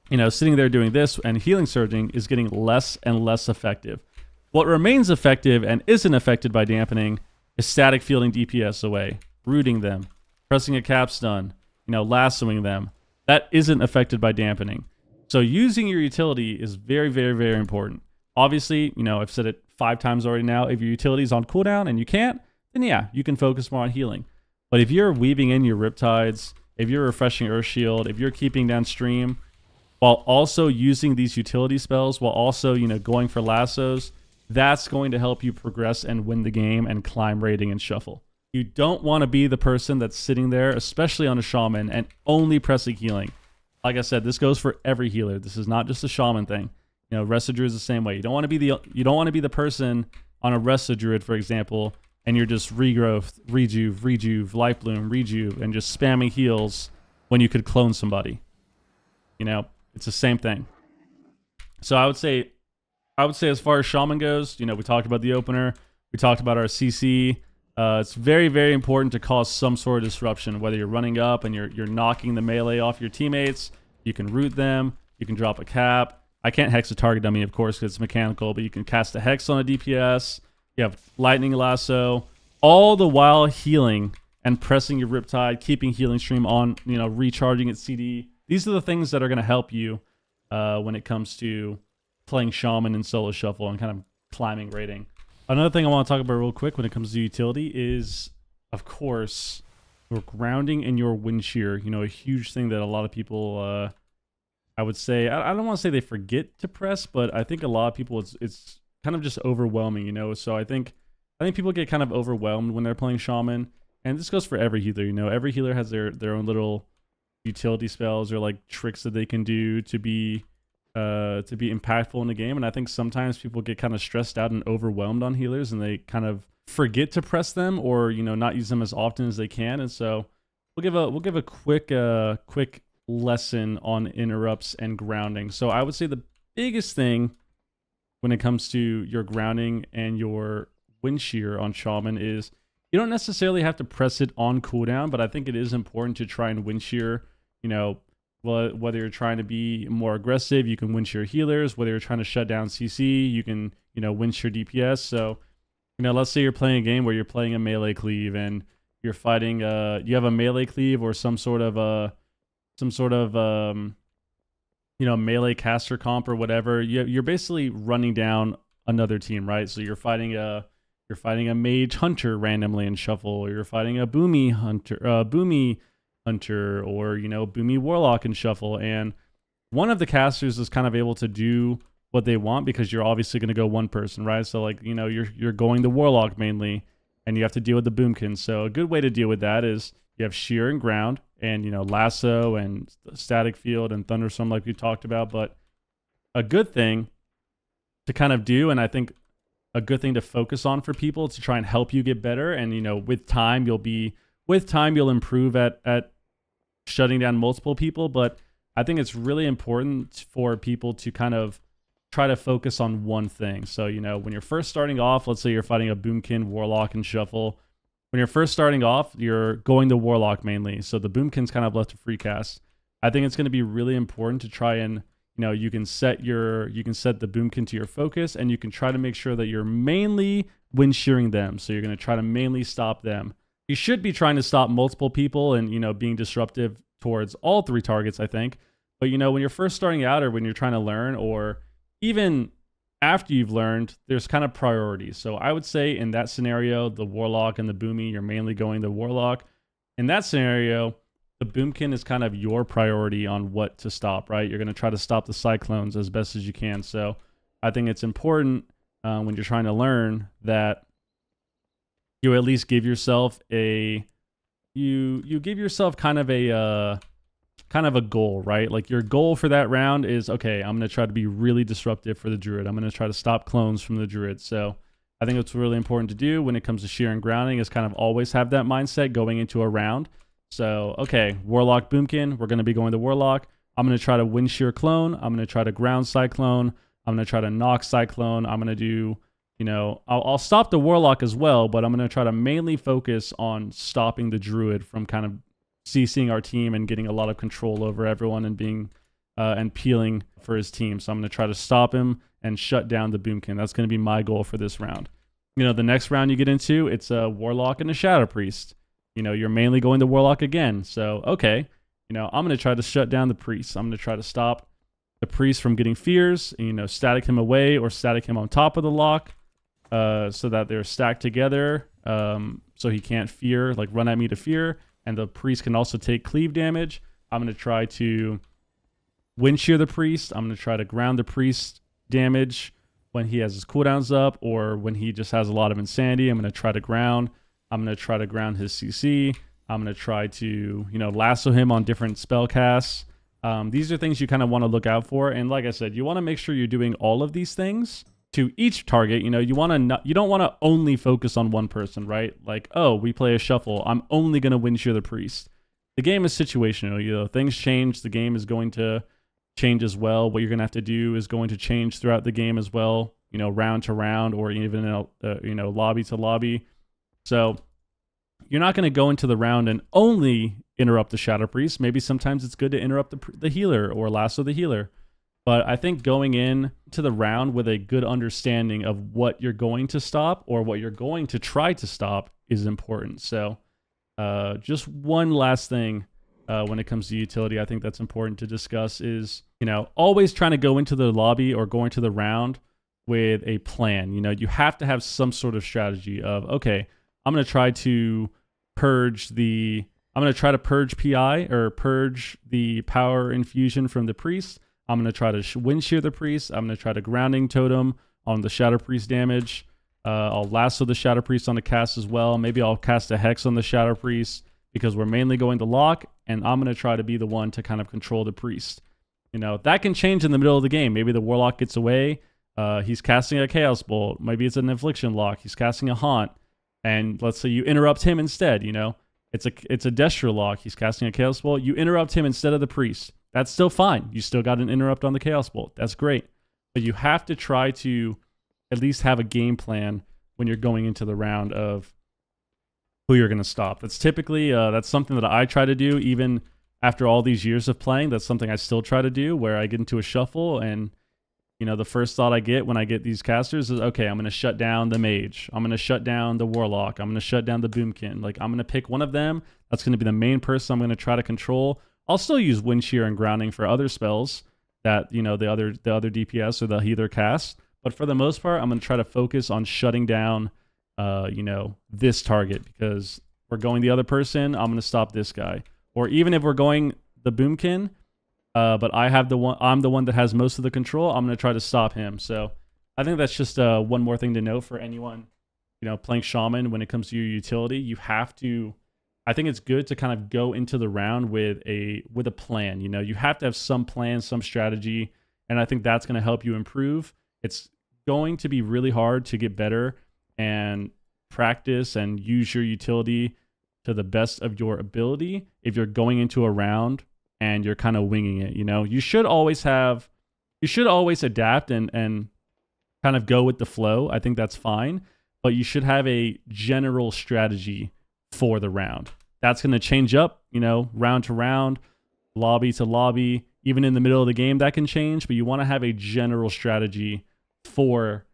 and healing surging is getting less and less effective. What remains effective and isn't affected by dampening is static fielding DPS away, rooting them, pressing a capstun, lassoing them. That isn't affected by dampening. So using your utility is very, very, very important. Obviously, I've said it 5 times already now. If your utility is on cooldown and you can't, then yeah, you can focus more on healing. But if you're weaving in your Riptides, if you're refreshing Earth Shield, if you're keeping downstream, while also using these utility spells, while also, going for lassos, that's going to help you progress and win the game and climb rating and shuffle. You don't want to be the person that's sitting there, especially on a shaman, and only pressing healing. Like I said, this goes for every healer. This is not just a shaman thing. Resto Druid is the same way. You don't want to be the person on a Resto Druid, for example, and you're just regrowth, rejuve, life bloom, rejuve, and just spamming heals when you could clone somebody. It's the same thing. So I would say as far as shaman goes, we talked about the opener, we talked about our CC. It's very, very important to cause some sort of disruption, whether you're running up and you're knocking the melee off your teammates, you can root them, you can drop a cap. I can't hex a target dummy, of course, because it's mechanical, but you can cast a hex on a DPS. You have lightning lasso, all the while healing and pressing your Riptide, keeping healing stream on, recharging its CD. These are the things that are going to help you when it comes to playing Shaman and solo shuffle and kind of climbing rating. Another thing I want to talk about real quick when it comes to utility is, of course, your grounding and your wind shear. A huge thing that a lot of people, I would say, I don't want to say they forget to press, but I think a lot of people, it's kind of just overwhelming, So I think people get kind of overwhelmed when they're playing Shaman, and this goes for every healer. Every healer has their own little utility spells or like tricks that they can do to be impactful in the game. And I think sometimes people get kind of stressed out and overwhelmed on healers, and they kind of forget to press them or not use them as often as they can. And so we'll give a quick lesson on interrupts and grounding. So I would say the biggest thing when it comes to your grounding and your wind shear on Shaman is you don't necessarily have to press it on cooldown, but I think it is important to try and wind shear, whether you're trying to be more aggressive, you can wind shear healers. Whether you're trying to shut down CC, you can, wind shear DPS. So, let's say you're playing a game where you're playing a melee cleave and you're fighting, you have a melee cleave or some sort of melee caster comp or whatever. You're basically running down another team, right? So you're fighting a mage hunter randomly in shuffle, or you're fighting a boomy hunter, or boomy warlock in shuffle, and one of the casters is kind of able to do what they want because you're obviously going to go one person, right? So like you're going the warlock mainly, and you have to deal with the boomkin. So a good way to deal with that is you have shear and ground, and lasso and static field and thunderstorm like we talked about. But a good thing to kind of do, and I think a good thing to focus on for people to try and help you get better, and with time you'll improve at shutting down multiple people. But I think it's really important for people to kind of try to focus on one thing. So when you're first starting off, let's say you're fighting a boomkin warlock and shuffle. When you're first starting off, you're going the warlock mainly, so the boomkin's kind of left to free cast. I think it's going to be really important to try and you can set the boomkin to your focus, and you can try to make sure that you're mainly wind shearing them. So you're going to try to mainly stop them. You should be trying to stop multiple people and being disruptive towards all 3 targets, I think. But when you're first starting out, or when you're trying to learn, or even after you've learned, there's kind of priorities. So I would say in that scenario, the warlock and the boomy, you're mainly going the warlock. In that scenario, the boomkin is kind of your priority on what to stop, right? You're going to try to stop the cyclones as best as you can. So I think it's important when you're trying to learn that you at least give yourself you give yourself kind of a goal, right? Like your goal for that round is, okay, I'm going to try to be really disruptive for the druid. I'm going to try to stop clones from the druid. So I think it's really important to do when it comes to shear and grounding is kind of always have that mindset going into a round. So, okay, Warlock Boomkin, we're going to be going to Warlock. I'm going to try to wind shear clone. I'm going to try to ground Cyclone. I'm going to try to knock Cyclone. I'm going to do, you know, I'll stop the Warlock as well, but I'm going to try to mainly focus on stopping the Druid from kind of CCing our team and getting a lot of control over everyone and being and peeling for his team. So I'm going to try to stop him and shut down the Boomkin. That's going to be my goal for this round. You know, the next round you get into, it's a Warlock and a Shadow Priest. You know, you're mainly going to Warlock again. So, okay, you know, I'm going to try to shut down the Priest. I'm going to try to stop the Priest from getting fears, and, you know, static him away or static him on top of the lock so that they're stacked together so he can't fear, like run at me to fear. And the Priest can also take cleave damage. I'm going to try to wind shear the Priest. I'm going to try to ground the Priest damage when he has his cooldowns up or when he just has a lot of insanity. I'm going to try to ground. I'm going to try to ground his CC. I'm going to try to, you know, lasso him on different spell casts. These are things you kind of want to look out for. And like I said, you want to make sure you're doing all of these things to each target. You know, you don't want to only focus on one person, right? Like, oh, we play a shuffle. I'm only going to wind shear the Priest. The game is situational. You know, things change. The game is going to change as well. What you're going to have to do is going to change throughout the game as well, you know, round to round or even, you know, lobby to lobby. So you're not going to go into the round and only interrupt the Shadow Priest. Maybe sometimes it's good to interrupt the healer or lasso the healer. But I think going in to the round with a good understanding of what you're going to stop or what you're going to try to stop is important. So just one last thing when it comes to utility, I think that's important to discuss is, you know, always trying to go into the lobby or go into the round with a plan. You know, you have to have some sort of strategy of, okay, I'm going to try to purge PI or purge the power infusion from the Priest. I'm going to try to wind shear the Priest. I'm going to try to grounding totem on the Shadow Priest damage. I'll lasso the Shadow Priest on the cast as well. Maybe I'll cast a Hex on the Shadow Priest because we're mainly going to lock, and I'm going to try to be the one to kind of control the Priest. You know, that can change in the middle of the game. Maybe the Warlock gets away. He's casting a Chaos Bolt. Maybe it's an Infliction lock. He's casting a Haunt. And let's say you interrupt him instead, you know. It's a Destro lock. He's casting a Chaos Bolt. You interrupt him instead of the Priest. That's still fine. You still got an interrupt on the Chaos Bolt. That's great. But you have to try to at least have a game plan when you're going into the round of who you're going to stop. That's typically, that's something that I try to do even after all these years of playing. That's something I still try to do where I get into a shuffle and, you know, the first thought I get when I get these casters is, okay, I'm going to shut down the Mage. I'm going to shut down the Warlock. I'm going to shut down the Boomkin. Like, I'm going to pick one of them. That's going to be the main person I'm going to try to control. I'll still use wind shear and grounding for other spells that, you know, the other DPS or the healer cast. But for the most part, I'm going to try to focus on shutting down, you know, this target because we're going the other person. I'm going to stop this guy. Or even if we're going the Boomkin, but I'm the one that has most of the control, I'm going to try to stop him. So I think that's just one more thing to note for anyone, you know, playing Shaman when it comes to your utility. You have to, I think it's good to kind of go into the round with a plan. You know, you have to have some plan, some strategy, and I think that's going to help you improve. It's going to be really hard to get better and practice and use your utility to the best of your ability if you're going into a round and you're kind of winging it. You know, you should always adapt and kind of go with the flow. I think that's fine, but you should have a general strategy for the round. That's going to change up, you know, round to round, lobby to lobby, even in the middle of the game that can change, but you want to have a general strategy for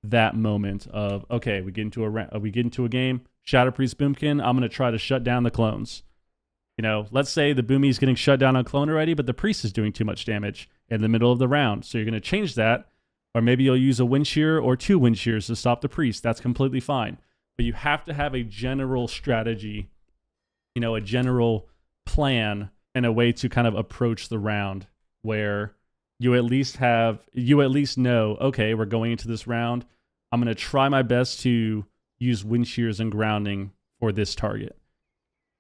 that moment of, okay, we get into a game, Shadow Priest Boomkin, I'm going to try to shut down the clones. You know, let's say the Boomy's getting shut down on clone already, but the Priest is doing too much damage in the middle of the round. So you're going to change that, or maybe you'll use a wind shear or 2 wind shears to stop the Priest. That's completely fine. But you have to have a general strategy, you know, a general plan and a way to kind of approach the round where you at least know, okay, we're going into this round. I'm going to try my best to use wind shears and grounding for this target.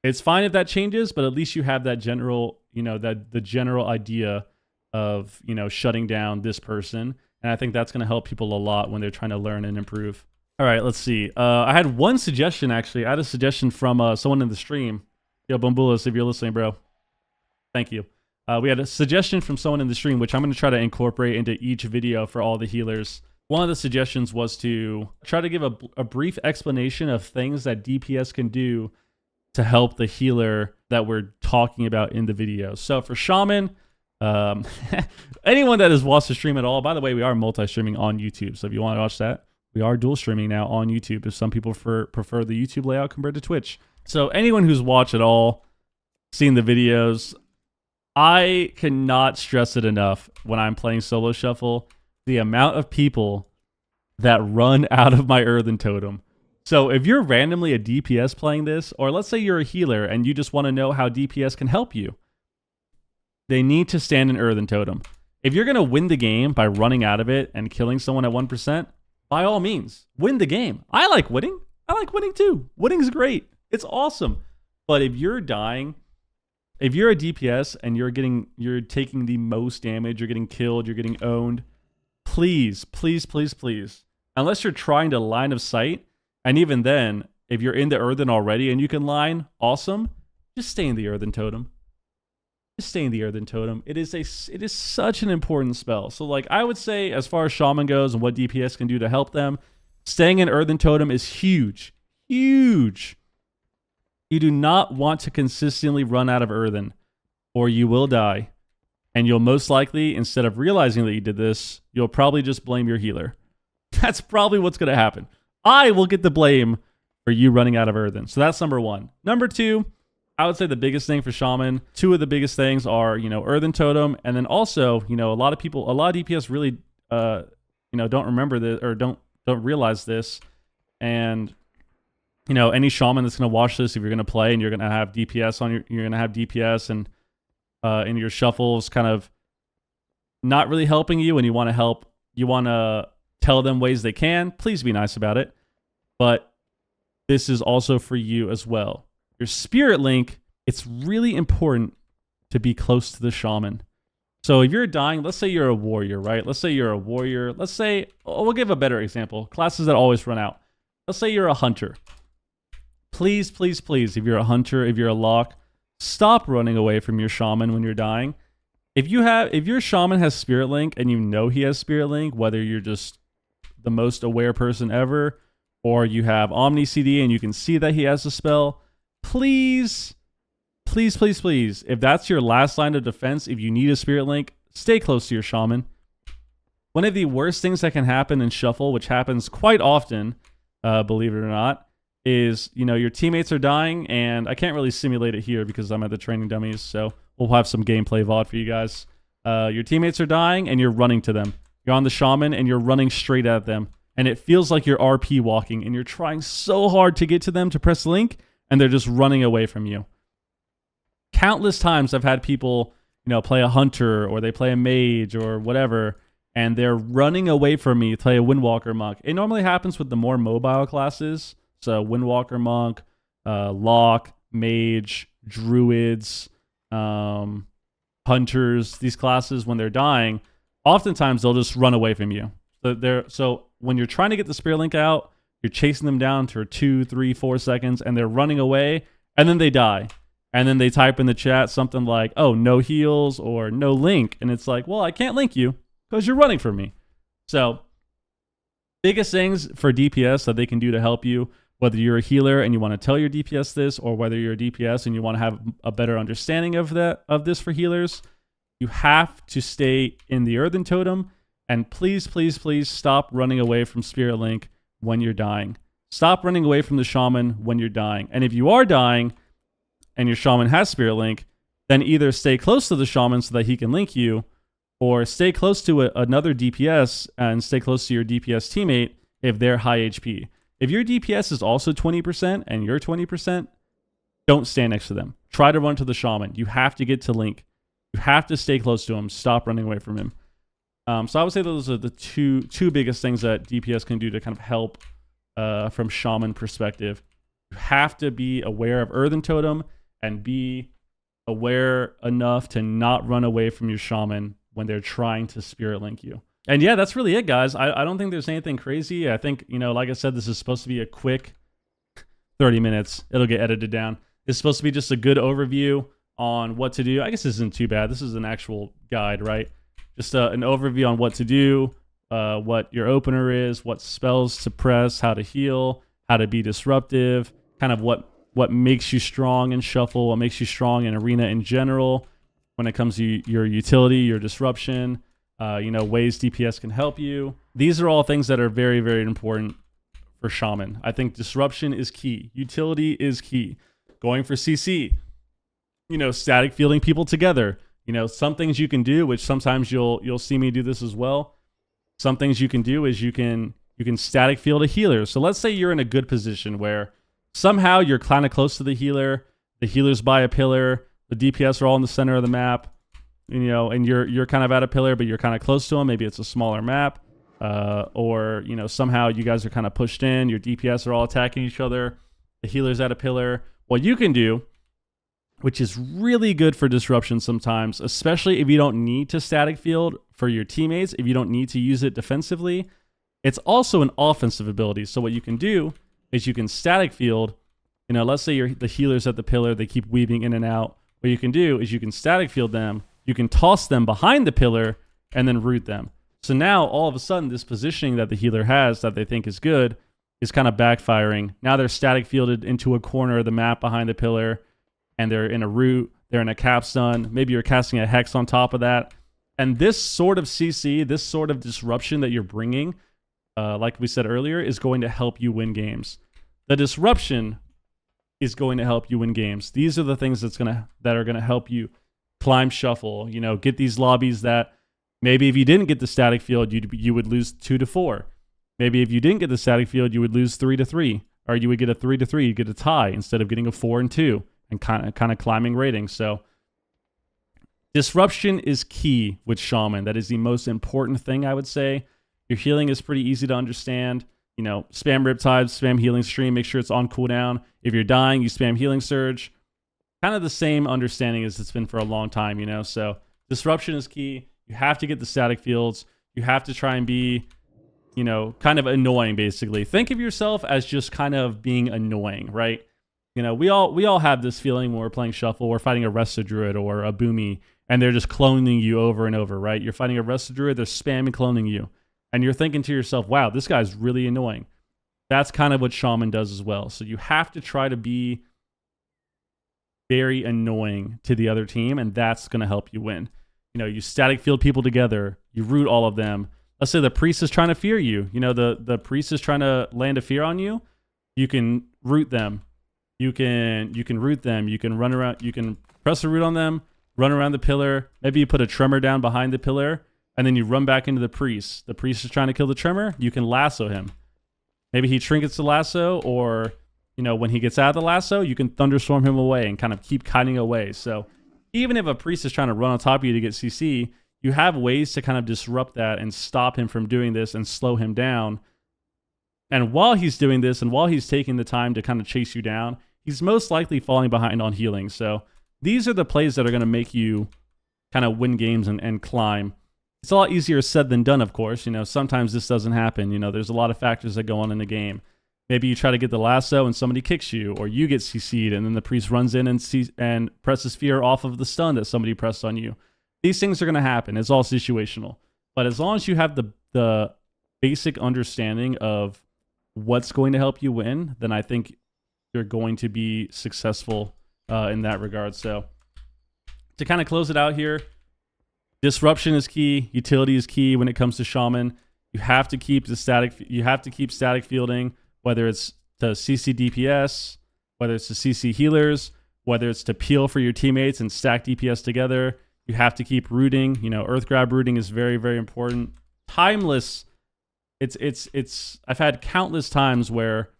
It's fine if that changes, but at least you have that general, you know, the general idea of, you know, shutting down this person. And I think that's going to help people a lot when they're trying to learn and improve. All right, let's see. I had one suggestion, actually. I had a suggestion from someone in the stream. Yo, Bumbulas, if you're listening, bro. Thank you. We had a suggestion from someone in the stream, which I'm going to try to incorporate into each video for all the healers. One of the suggestions was to try to give a brief explanation of things that DPS can do to help the healer that we're talking about in the video. So for Shaman, anyone that has watched the stream at all, by the way, we are multi-streaming on YouTube. So if you want to watch that, we are dual streaming now on YouTube if some people prefer the YouTube layout compared to Twitch. So anyone who's watched at all, seen the videos, I cannot stress it enough when I'm playing solo shuffle, the amount of people that run out of my Earthen Totem. So if you're randomly a DPS playing this, or let's say you're a healer and you just want to know how DPS can help you, they need to stand an Earthen Totem. If you're going to win the game by running out of it and killing someone at 1%, by all means, win the game. I like winning. I like winning too. Winning's great. It's awesome. But if you're dying, if you're a DPS and you're taking the most damage, you're getting killed, you're getting owned, please, please, please, please, unless you're trying to line of sight, and even then, if you're in the Earthen already and you can line, awesome, just stay in the Earthen Totem. Just stay in the Earthen Totem. It is such an important spell. So like I would say, as far as Shaman goes and what DPS can do to help them, staying in Earthen Totem is huge. Huge. You do not want to consistently run out of Earthen, or you will die. And you'll most likely, instead of realizing that you did this, you'll probably just blame your healer. That's probably what's going to happen. I will get the blame for you running out of Earthen. So that's number one. Number two, I would say the biggest thing for Shaman, two of the biggest things are, Earthen Totem, and then also, a lot of DPS really, don't remember this or don't realize this. And, any Shaman that's going to watch this, if you're going to play and you're going to have DPS you're going to have DPS and in your shuffles kind of not really helping you and you want to tell them ways they can, please be nice about it. But this is also for you as well. Your spirit link, it's really important to be close to the Shaman. So if you're dying, let's say you're a warrior, right? Let's say you're a warrior. Let's say, we'll give a better example. Classes that always run out. Let's say you're a hunter. Please, please, please, if you're a hunter, if you're a lock, stop running away from your Shaman when you're dying. If your Shaman has spirit link and you know he has spirit link, whether you're just the most aware person ever, or you have Omni CD and you can see that he has a spell, please, please, please, please, if that's your last line of defense, if you need a spirit link, stay close to your Shaman. One of the worst things that can happen in Shuffle, which happens quite often, believe it or not, is, your teammates are dying, and I can't really simulate it here because I'm at the training dummies, so we'll have some gameplay VOD for you guys. Your teammates are dying, and you're running to them. You're on the Shaman, and you're running straight at them, and it feels like you're RP walking, and you're trying so hard to get to them to press link, and they're just running away from you. Countless times I've had people, play a hunter, or they play a mage, or whatever, and they're running away from me to play a Windwalker monk. It normally happens with the more mobile classes, so Windwalker monk, lock, mage, druids, hunters, these classes, when they're dying, oftentimes they'll just run away from you. So when you're trying to get the spirit link out, you're chasing them down for 2, 3, 4 seconds, and they're running away, and then they die. And then they type in the chat something like, oh, no heals or no link. And it's like, well, I can't link you because you're running from me. So biggest things for DPS that they can do to help you, whether you're a healer and you want to tell your DPS this, or whether you're a DPS and you want to have a better understanding of this for healers, you have to stay in the Earthen Totem. And please, please, please stop running away from Spirit Link when you're dying. Stop running away from the Shaman when you're dying. And if you are dying and your Shaman has Spirit Link, then either stay close to the Shaman so that he can link you, or stay close to another DPS and stay close to your DPS teammate if they're high HP. If your DPS is also 20% and you're 20%, don't stand next to them. Try to run to the Shaman. You have to get to Link. You have to stay close to him. Stop running away from him. So I would say those are the two biggest things that DPS can do to kind of help from Shaman perspective. You have to be aware of Earthen Totem and be aware enough to not run away from your Shaman when they're trying to Spirit Link you. And yeah, that's really it, guys. I don't think there's anything crazy. I think, like I said, this is supposed to be a quick 30 minutes. It'll get edited down. It's supposed to be just a good overview on what to do. I guess this isn't too bad. This is an actual guide, right? Just an overview on what to do, what your opener is, what spells to press, how to heal, how to be disruptive, kind of what makes you strong in Shuffle, what makes you strong in Arena in general when it comes to your utility, your disruption, ways DPS can help you. These are all things that are very, very important for Shaman. I think disruption is key. Utility is key. Going for CC, static fielding people together. Some things you can do, which sometimes you'll see me do this as well. Some things you can do is you can static field a healer. So let's say you're in a good position where somehow you're kind of close to the healer's by a pillar, the DPS are all in the center of the map, and you're kind of at a pillar, but you're kind of close to them. Maybe it's a smaller map, or somehow you guys are kind of pushed in. Your DPS are all attacking each other. The healer's at a pillar. What you can do, which is really good for disruption sometimes, especially if you don't need to static field for your teammates, if you don't need to use it defensively, it's also an offensive ability. So what you can do is you can static field. Let's say the healer's at the pillar. They keep weaving in and out. What you can do is you can static field them. You can toss them behind the pillar and then root them. So now all of a sudden this positioning that the healer has that they think is good is kind of backfiring. Now they're static fielded into a corner of the map behind the pillar, and they're in a root, they're in a capstun. Maybe you're casting a hex on top of that. And this sort of CC, this sort of disruption that you're bringing, like we said earlier, is going to help you win games. The disruption is going to help you win games. These are the things that are gonna help you climb Shuffle. Get these lobbies that maybe if you didn't get the static field, you would lose 2-4. Maybe if you didn't get the static field, you would lose 3-3, or you would get a 3-3. You get a tie instead of getting a 4-2, and kind of climbing ratings. So disruption is key with Shaman. That is the most important thing, I would say. Your healing is pretty easy to understand. Spam Riptide, spam Healing Stream. Make sure it's on cooldown. If you're dying, you spam Healing Surge. Kind of the same understanding as it's been for a long time, So disruption is key. You have to get the static fields. You have to try and be, kind of annoying, basically. Think of yourself as just kind of being annoying, right? We all have this feeling when we're playing Shuffle. We're fighting a Resto Druid or a Boomy, and they're just cloning you over and over, right? You're fighting a Resto Druid, they're spamming cloning you. And you're thinking to yourself, wow, this guy's really annoying. That's kind of what Shaman does as well. So you have to try to be very annoying to the other team, and that's going to help you win. You static field people together, you root all of them. Let's say the priest is trying to fear you. The priest is trying to land a fear on you. You can root them. You can root them. You can run around. You can press a root on them, run around the pillar. Maybe you put a tremor down behind the pillar, and then you run back into the priest. The priest is trying to kill the tremor. You can lasso him. Maybe he trinkets the lasso, or when he gets out of the lasso, you can thunderstorm him away and kind of keep kiting away. So even if a priest is trying to run on top of you to get CC, you have ways to kind of disrupt that and stop him from doing this and slow him down. And while he's doing this and while he's taking the time to kind of chase you down, he's most likely falling behind on healing. So these are the plays that are going to make you kind of win games and climb. It's a lot easier said than done, of course. Sometimes this doesn't happen. There's a lot of factors that go on in the game. Maybe you try to get the lasso and somebody kicks you, or you get CC'd and then the priest runs in and presses fear off of the stun that somebody pressed on you. These things are going to happen. It's all situational. But as long as you have the basic understanding of what's going to help you win, then I think you're going to be successful in that regard. So to kind of close it out here, disruption is key. Utility is key when it comes to Shaman. You have to keep static fielding, whether it's to CC DPS, whether it's to CC healers, whether it's to peel for your teammates and stack DPS together. You have to keep rooting. Earth grab rooting is very, very important. Timeless. I've had countless times where,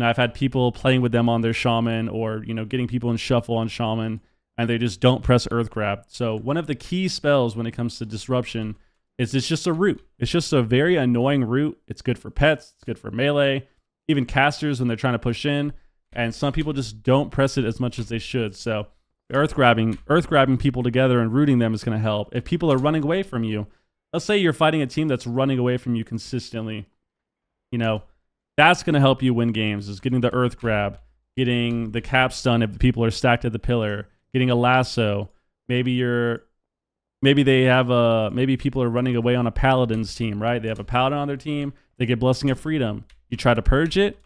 I've had people playing with them on their Shaman, or, getting people in Shuffle on Shaman, and they just don't press Earth grab. So one of the key spells when it comes to disruption is it's just a root. It's just a very annoying root. It's good for pets. It's good for melee. Even casters when they're trying to push in, and some people just don't press it as much as they should. So earth grabbing people together and rooting them is going to help. If people are running away from you, let's say you're fighting a team that's running away from you consistently. That's going to help you win games, is getting the earth grab, getting the capstun if the people are stacked at the pillar, getting a lasso. Maybe people are running away on a paladin's team, right? They have a paladin on their team. They get Blessing of Freedom. You try to purge it.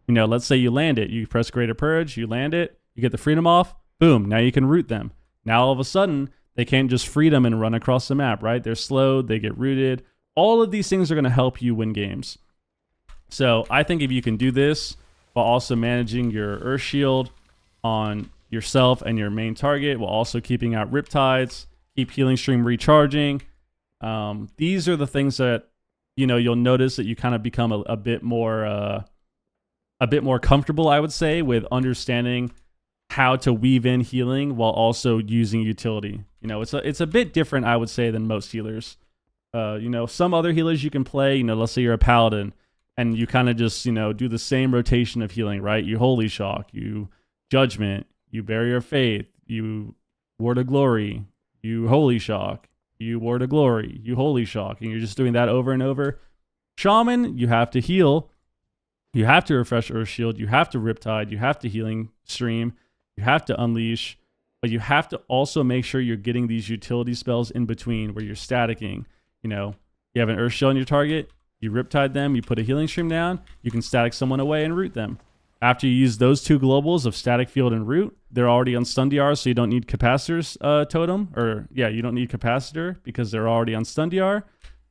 Let's say you land it. You press Greater Purge. You land it. You get the freedom off. Boom. Now you can root them. Now all of a sudden, they can't just freedom and run across the map, right? They're slowed. They get rooted. All of these things are going to help you win games. So I think if you can do this while also managing your Earth Shield on yourself and your main target, while also keeping out Riptides, keep Healing Stream recharging. These are the things that you'll notice that you kind of become a bit more comfortable, I would say, with understanding how to weave in healing while also using utility. It's a bit different, I would say, than most healers. Some other healers you can play. Let's say you're a paladin and you kind of just do the same rotation of healing, right? You Holy Shock, you Judgment, you Barrier of Faith, you Word of Glory, you Holy Shock, you Word of Glory, you Holy Shock, and you're just doing that over and over. Shaman, you have to heal, you have to refresh Earth Shield, you have to Riptide, you have to Healing Stream, you have to Unleash, but you have to also make sure you're getting these utility spells in between where you're staticking. You have an Earth Shield on your target, you Riptide them, you put a Healing Stream down, you can static someone away and root them. After you use those two globals of Static Field and Root, they're already on Stun DR, so you don't need Capacitor's Totem. You don't need Capacitor because they're already on Stun DR.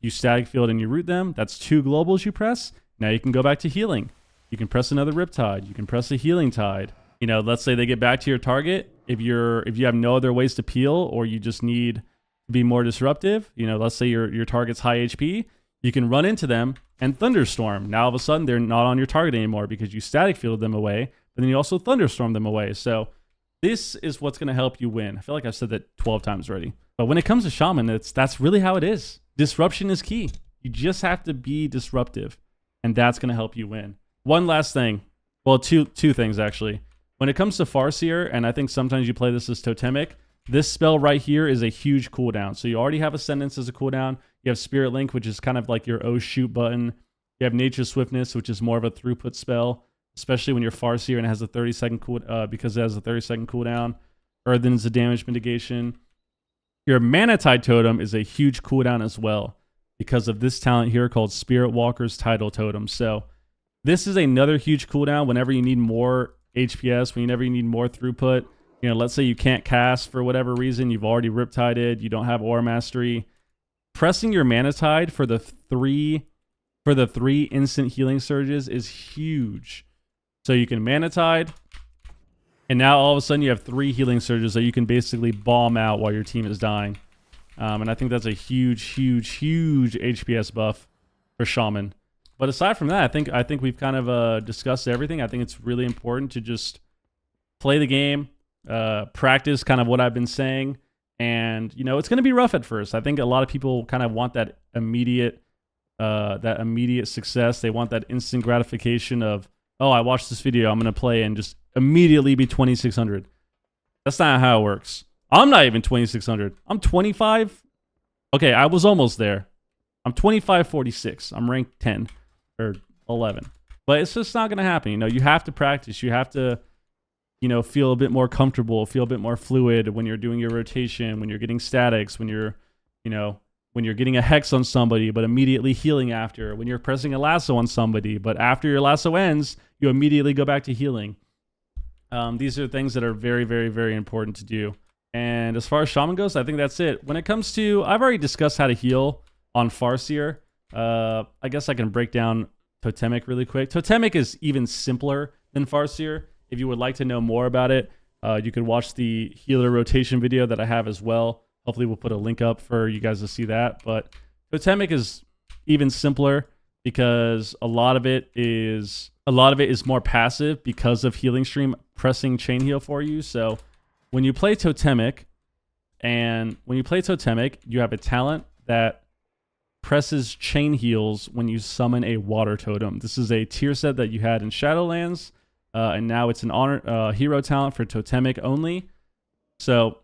You Static Field and you root them. That's two globals you press. Now you can go back to healing. You can press another Riptide. You can press a Healing Tide. Let's say they get back to your target. If you have no other ways to peel or you just need to be more disruptive, let's say your target's high HP, you can run into them and Thunderstorm. Now all of a sudden they're not on your target anymore because you Static Fielded them away, but then you also Thunderstorm them away. So this is what's going to help you win. I feel like I've said that 12 times already. But when it comes to Shaman, that's really how it is. Disruption is key. You just have to be disruptive, and that's going to help you win. One last thing. Well, two things, actually. When it comes to Farseer, and I think sometimes you play this as Totemic, this spell right here is a huge cooldown. So you already have Ascendance as a cooldown. You have Spirit Link, which is kind of like your shoot button. You have Nature's Swiftness, which is more of a throughput spell, especially when you're Farseer and it has a 30-second because it has a 30-second cooldown. Earthen is a damage mitigation. Your Mana Tide Totem is a huge cooldown as well because of this talent here called Spirit Walker's Tidal Totem. So this is another huge cooldown whenever you need more HPS, whenever you need more throughput. Let's say you can't cast for whatever reason, you've already Riptided, you don't have Aura Mastery. Pressing your Mana Tide for the three instant healing surges is huge. So you can Mana Tide, and now all of a sudden you have 3 healing surges that you can basically bomb out while your team is dying. And I think that's a huge HPS buff for Shaman. But aside from that, I think we've kind of discussed everything. I think it's really important to just play the game, practice kind of what I've been saying. And, it's going to be rough at first. I think a lot of people kind of want that immediate success. They want that instant gratification of, oh, I watched this video, I'm going to play and just immediately be 2,600. That's not how it works. I'm not even 2,600. I'm 25. Okay, I was almost there. I'm 2546. I'm ranked 10 or 11. But it's just not going to happen. You have to practice. You have to feel a bit more comfortable, feel a bit more fluid when you're doing your rotation, when you're getting statics, when you're getting a hex on somebody, but immediately healing after, when you're pressing a lasso on somebody, but after your lasso ends, you immediately go back to healing. These are things that are very, very, very important to do. And as far as Shaman goes, I think that's it. When it comes to, I've already discussed how to heal on Farseer. I guess I can break down Totemic really quick. Totemic is even simpler than Farseer. If you would like to know more about it, you could watch the healer rotation video that I have as well. Hopefully we'll put a link up for you guys to see that. But Totemic is even simpler because a lot of it is more passive because of Healing Stream pressing Chain Heal for you. So when you play Totemic, you have a talent that presses Chain Heals when you summon a Water Totem. This is a tier set that you had in Shadowlands, and now it's an hero talent for Totemic only. So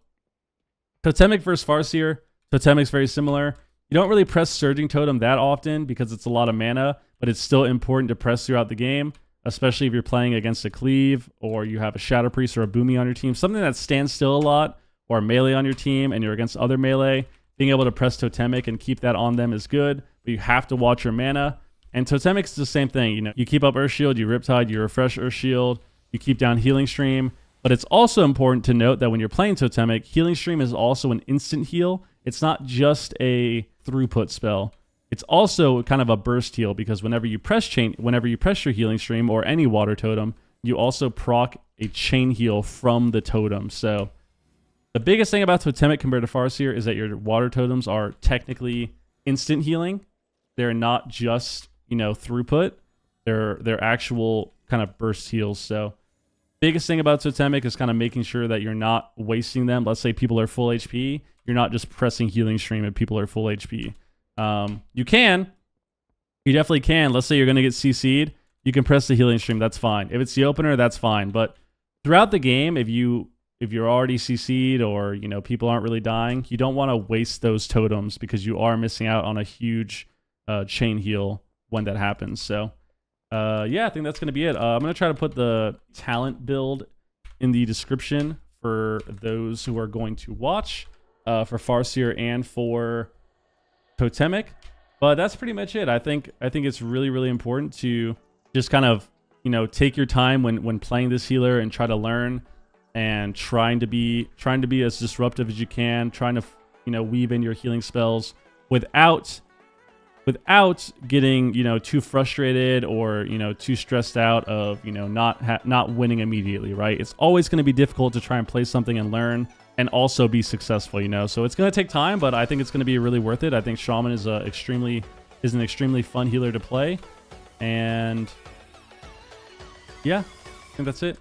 Totemic versus Farseer. Totemic's very similar. You don't really press Surging Totem that often because it's a lot of mana, but it's still important to press throughout the game, especially if you're playing against a Cleave or you have a Shadow Priest or a Boomy on your team, something that stands still a lot, or melee on your team and you're against other melee. Being able to press Totemic and keep that on them is good, but you have to watch your mana. And Totemic is the same thing. You know, you keep up Earthshield, you Riptide, you refresh Earthshield, you keep down Healing Stream. But it's also important to note that when you're playing Totemic, Healing Stream is also an instant heal. It's not just a throughput spell. It's also kind of a burst heal because whenever you press your Healing Stream or any water totem, you also proc a chain heal from the totem. So the biggest thing about Totemic compared to Farseer is that your water totems are technically instant healing. They're not just, you know, throughput. They're actual kind of burst heals. So biggest thing about Totemic is kind of making sure that you're not wasting them. Let's say people are full HP. You're not just pressing Healing Stream if people are full HP. You definitely can. Let's say you're going to get CC'd. You can press the Healing Stream. That's fine. If it's the opener, that's fine. But throughout the game, if you're already CC'd or, you know, people aren't really dying, you don't want to waste those totems because you are missing out on a huge chain heal when that happens. So yeah, I think that's going to be it. I'm going to try to put the talent build in the description for those who are going to watch for Farseer and for Totemic. But that's pretty much it. I think it's really, really important to just kind of, you know, take your time when playing this healer and try to learn and trying to be as disruptive as you can, trying to, you know, weave in your healing spells without getting, you know, too frustrated or, you know, too stressed out of, you know, not winning immediately, right? It's always going to be difficult to try and play something and learn and also be successful, you know. So it's going to take time, but I think it's going to be really worth it. I think Shaman is an extremely fun healer to play, and yeah, I think that's it.